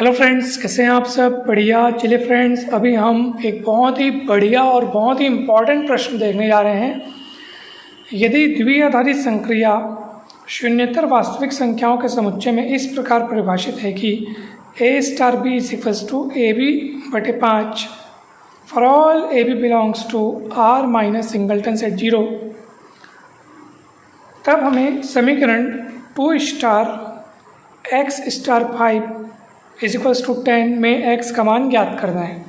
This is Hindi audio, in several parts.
हेलो फ्रेंड्स, कैसे हैं आप सब? बढ़िया। चलिए फ्रेंड्स, अभी हम एक बहुत ही बढ़िया और बहुत ही इम्पॉर्टेंट प्रश्न देखने जा रहे हैं। यदि द्विआधारी संक्रिया शून्येतर वास्तविक संख्याओं के समुच्चय में इस प्रकार परिभाषित है कि a star b is equals to a b बटे 5 for all a B belongs to R minus singleton set 0, तब हमें समीकरण 2 star x star 5 is equals to 10 में x का मान ज्ञात करना है।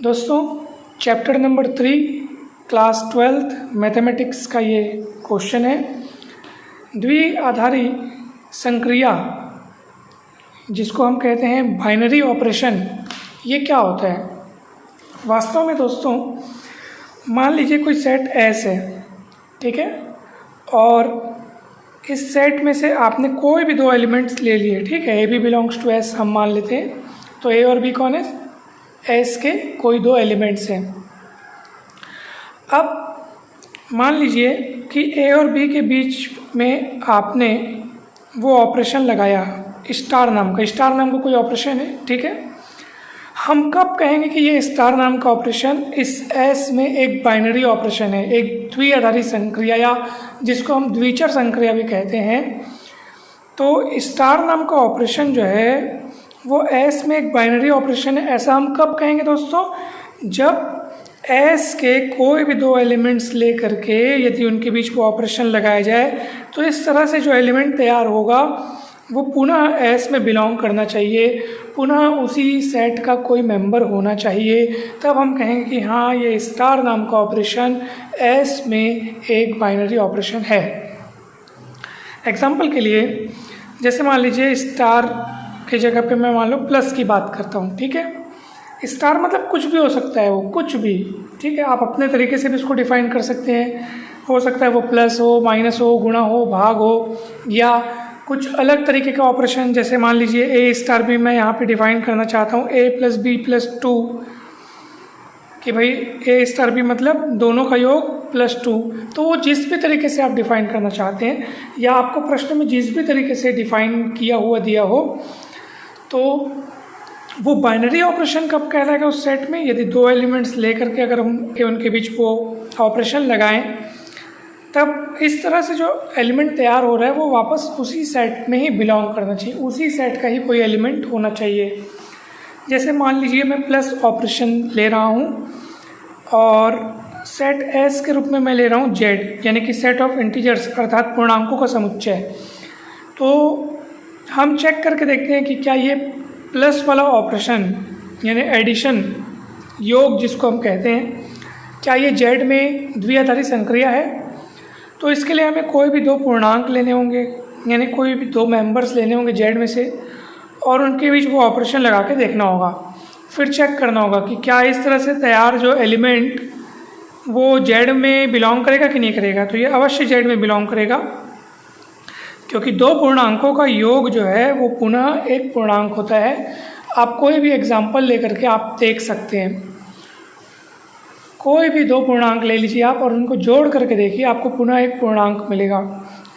दोस्तों, chapter number 3 class 12th mathematics का ये क्वेश्चन है। द्विआधारी संक्रिया, जिसको हम कहते हैं बाइनरी ऑपरेशन, ये क्या होता है? वास्तव में दोस्तों, मान लीजिए कोई सेट S है, ठीक है, और इस सेट में से आपने कोई भी दो एलिमेंट्स ले लिए, ठीक है, A B belongs to S हम मान लेते हैं। तो ए और बी कौन है? एस के कोई दो एलिमेंट्स हैं। अब मान लीजिए कि ए और बी के बीच में आपने वो ऑपरेशन लगाया स्टार नाम का। स्टार नाम का कोई ऑपरेशन है, ठीक है। हम कब कहेंगे कि ये स्टार नाम का ऑपरेशन इस एस में एक बाइनरी ऑपरेशन है, एक द्विआधारी संक्रिया, या जिसको हम द्विचर संक्रिया भी कहते हैं। तो स्टार नाम का ऑपरेशन जो है वो एस में एक बाइनरी ऑपरेशन है। ऐसा हम कब कहेंगे दोस्तों? जब एस के कोई भी दो एलिमेंट्स ले करके यदि उनके बीच वो ऑपरेशन लगाया जाए तो इस तरह से जो एलिमेंट तैयार होगा वो पुनः एस में बिलोंग करना चाहिए, पुनः उसी सेट का कोई मेंबर होना चाहिए। तब हम कहेंगे कि हाँ, ये स्टार नाम का ऑपरेशन एस में एक बाइनरी ऑपरेशन है। एग्जाम्पल के लिए, जैसे मान लीजिए स्टार की जगह पे मैं मान लो प्लस की बात करता हूँ, ठीक है। स्टार मतलब कुछ भी हो सकता है, वो कुछ भी, ठीक है। आप अपने तरीके से भी उसको डिफाइन कर सकते हैं। हो सकता है वो प्लस हो, माइनस हो, गुणा हो, भाग हो, या कुछ अलग तरीके का ऑपरेशन। जैसे मान लीजिए ए स्टार बी मैं यहाँ पे डिफाइन करना चाहता हूँ ए प्लस बी प्लस 2, कि भाई ए स्टार बी मतलब दोनों का योग प्लस 2। तो वो जिस भी तरीके से आप डिफाइन करना चाहते हैं, या आपको प्रश्न में जिस भी तरीके से डिफाइन किया हुआ दिया हो, तो वो बाइनरी ऑपरेशन कब कहलाएगा उस सेट में? यदि दो एलिमेंट्स ले करके अगर हम उनके बीच वो ऑपरेशन लगाएं, तब इस तरह से जो एलिमेंट तैयार हो रहा है वो वापस उसी सेट में ही बिलोंग करना चाहिए, उसी सेट का ही कोई एलिमेंट होना चाहिए। जैसे मान लीजिए मैं प्लस ऑपरेशन ले रहा हूँ और सेट एस के रूप में मैं ले रहा हूँ जेड, यानी कि सेट ऑफ इंटीजर्स अर्थात पूर्णांकों का समुच्चय। तो हम चेक करके देखते हैं कि क्या ये प्लस वाला ऑपरेशन यानी एडिशन, योग जिसको हम कहते हैं, क्या ये जेड में द्विआधारी संक्रिया है? तो इसके लिए हमें कोई भी दो पूर्णांक लेने होंगे, यानी कोई भी दो मेंबर्स लेने होंगे जेड में से, और उनके बीच वो ऑपरेशन लगा के देखना होगा। फिर चेक करना होगा कि क्या इस तरह से तैयार जो एलिमेंट वो जेड में बिलोंग करेगा कि नहीं करेगा। तो ये अवश्य जेड में बिलोंग करेगा, क्योंकि दो पूर्णांकों का योग जो है वो पुनः एक पूर्णांक होता है। आप कोई भी एग्जाम्पल लेकर के आप देख सकते हैं। कोई भी दो पूर्णांक ले लीजिए आप और उनको जोड़ करके देखिए, आपको पुनः एक पूर्णांक मिलेगा।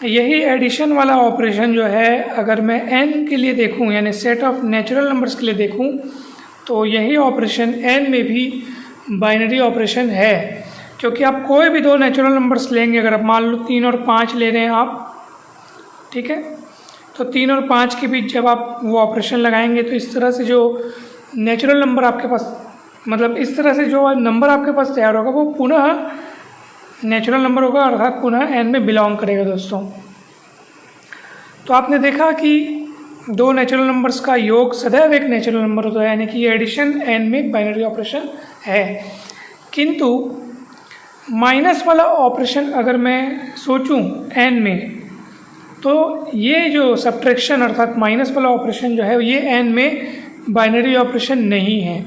यही एडिशन वाला ऑपरेशन जो है, अगर मैं n के लिए देखूं, यानी सेट ऑफ नेचुरल नंबर्स के लिए देखूं, तो यही ऑपरेशन n में भी बाइनरी ऑपरेशन है। क्योंकि आप कोई भी दो नेचुरल नंबर्स लेंगे, अगर आप मान लो 3 और 5 ले रहे हैं आप, ठीक है, तो 3 और 5 के बीच जब आप वो ऑपरेशन लगाएंगे तो इस तरह से जो नेचुरल नंबर आपके पास, मतलब इस तरह से जो नंबर आपके पास तैयार होगा वो पुनः नेचुरल नंबर होगा, अर्थात पुनः n में बिलोंग करेगा दोस्तों। तो आपने देखा कि दो नेचुरल नंबर्स का योग सदैव एक नेचुरल नंबर होता है, यानी कि एडिशन n में एक बाइनरी ऑपरेशन है। किंतु माइनस वाला ऑपरेशन अगर मैं सोचूं n में, तो ये जो सब्ट्रैक्शन अर्थात माइनस वाला ऑपरेशन जो है ये n में बाइनरी ऑपरेशन नहीं है,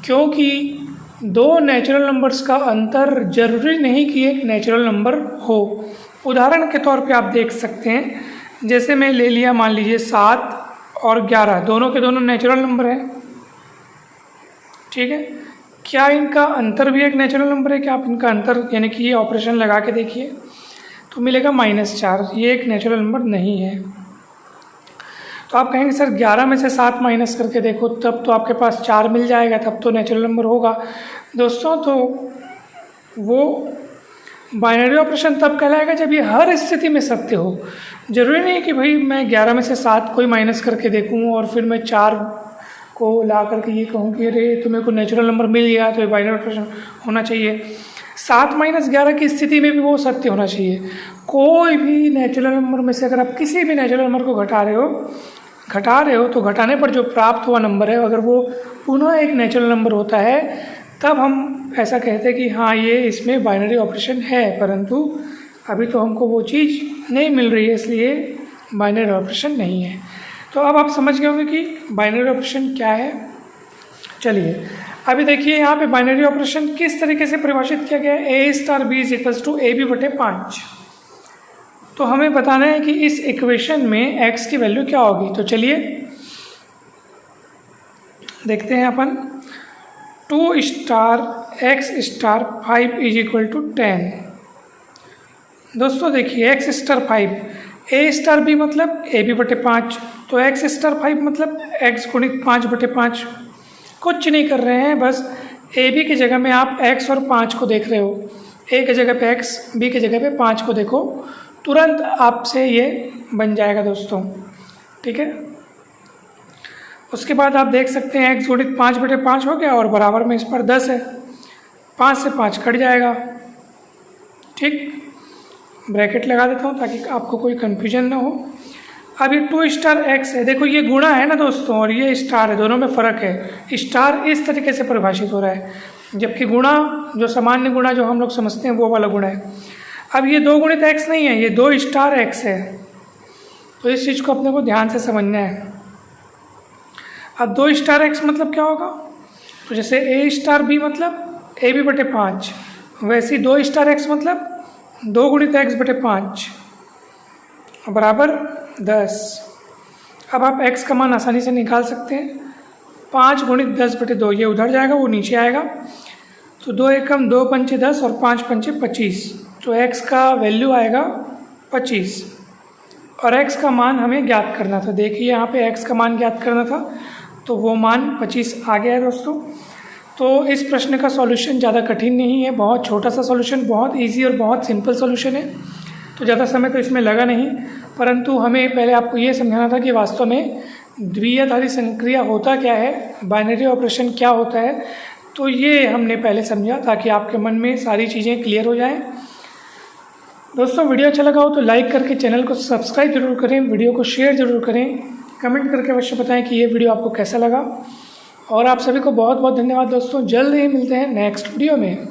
क्योंकि दो नेचुरल नंबर्स का अंतर जरूरी नहीं कि एक नेचुरल नंबर हो। उदाहरण के तौर पे आप देख सकते हैं, जैसे मैं ले लिया मान लीजिए 7 और 11, दोनों के दोनों नेचुरल नंबर हैं, ठीक है। क्या इनका अंतर भी एक नेचुरल नंबर है? क्या आप इनका अंतर यानी कि ये ऑपरेशन लगा के देखिए तो मिलेगा -4, ये एक नेचुरल नंबर नहीं है। तो आप कहेंगे सर 11 में से 7 माइनस करके देखो, तब तो आपके पास 4 मिल जाएगा, तब तो नेचुरल नंबर होगा। दोस्तों तो वो बाइनरी ऑपरेशन तब कहलाएगा जब ये हर स्थिति में सत्य हो। ज़रूरी नहीं कि भाई मैं 11 में से 7 कोई माइनस करके देखूँ और फिर मैं 4 को ला करके ये कहूँ कि अरे तुम्हें को नेचुरल नंबर मिल गया तो ये बाइनरी ऑपरेशन होना चाहिए। 7 माइनस 11 की स्थिति में भी वो सत्य होना चाहिए। कोई भी नेचुरल नंबर में से अगर आप किसी भी नेचुरल नंबर को घटा रहे हो तो घटाने पर जो प्राप्त हुआ नंबर है, अगर वो पुनः एक नेचुरल नंबर होता है, तब हम ऐसा कहते हैं कि हाँ ये इसमें बाइनरी ऑपरेशन है। परंतु अभी तो हमको वो चीज़ नहीं मिल रही है, इसलिए बाइनरी ऑपरेशन नहीं है। तो अब आप समझ गए होंगे कि बाइनरी ऑपरेशन क्या है। चलिए अभी देखिए यहाँ पे बाइनरी ऑपरेशन किस तरीके से परिभाषित किया गया है। A star B is equals to AB/5। तो हमें बताना है कि इस इक्वेशन में x की वैल्यू क्या होगी। तो चलिए देखते हैं अपन। 2 star x star 5 is equal to 10। दोस्तों देखिए x star 5, A star B मतलब AB/5, तो x स्टार 5 मतलब x गुणित 5/5। कुछ नहीं कर रहे हैं, बस AB की जगह में आप x और 5 को देख रहे हो। A की जगह पे x, B की जगह पे 5 को देखो, तुरंत आपसे ये बन जाएगा दोस्तों, ठीक है। उसके बाद आप देख सकते हैं x गुणित 5/5 हो गया और बराबर में इस पर 10 है, 5 से 5 कट जाएगा, ठीक। ब्रैकेट लगा देता हूँ ताकि आपको कोई कन्फ्यूजन ना हो। अब ये 2 स्टार x है, देखो ये गुणा है ना दोस्तों, और ये स्टार है, दोनों में फ़र्क है। स्टार इस तरीके से परिभाषित हो रहा है, जबकि गुणा जो सामान्य गुणा जो हम लोग समझते हैं वो वाला गुणा है। अब ये 2 गुणित x नहीं है, ये 2 स्टार x है, तो इस चीज़ को अपने को ध्यान से समझना है। अब 2 स्टार x मतलब क्या होगा, तो जैसे A स्टार B मतलब AB/5, वैसे ही 2 स्टार x मतलब 2 गुणित x/5 बराबर 10। अब आप x का मान आसानी से निकाल सकते हैं। 5 गुणित 10/2, ये उधर जाएगा, वो नीचे आएगा, तो 2 एकम 2 पंचे 10 और 5 पंचे 25, तो x का वैल्यू आएगा 25। और x का मान हमें ज्ञात करना था। देखिए यहाँ पे x का मान ज्ञात करना था, तो वो मान 25 आ गया है दोस्तों। तो इस प्रश्न का सॉल्यूशन ज़्यादा कठिन नहीं है, बहुत छोटा सा सॉल्यूशन, बहुत इजी और बहुत सिंपल सॉल्यूशन है। तो ज़्यादा समय तो इसमें लगा नहीं, परंतु हमें पहले आपको ये समझाना था कि वास्तव में द्विआधारी संक्रिया होता क्या है, बाइनरी ऑपरेशन क्या होता है। तो ये हमने पहले समझा ताकि आपके मन में सारी चीज़ें क्लियर हो जाएं। दोस्तों वीडियो अच्छा लगा हो तो लाइक करके चैनल को सब्सक्राइब जरूर करें, वीडियो को शेयर ज़रूर करें, कमेंट करके अवश्य बताएं कि ये वीडियो आपको कैसा लगा। और आप सभी को बहुत बहुत धन्यवाद दोस्तों। जल्द ही मिलते हैं नेक्स्ट वीडियो में।